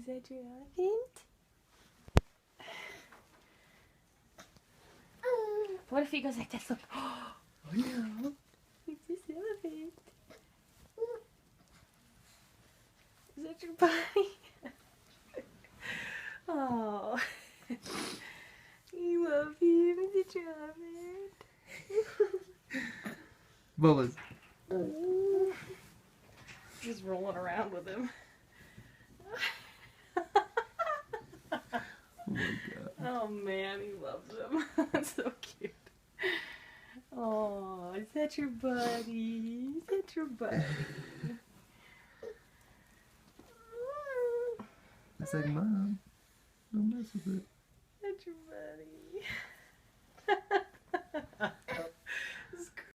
Is that your elephant? What if he goes like this? Look. Oh no. It's this elephant. Is that your buddy? Oh. You love him. Is it your elephant? Bubba's. Just rolling around with him. Oh my god. Oh man, he loves him. That's so cute. Oh, is that your buddy? Is that your buddy? It's like, Mom, don't mess with it. That's your buddy.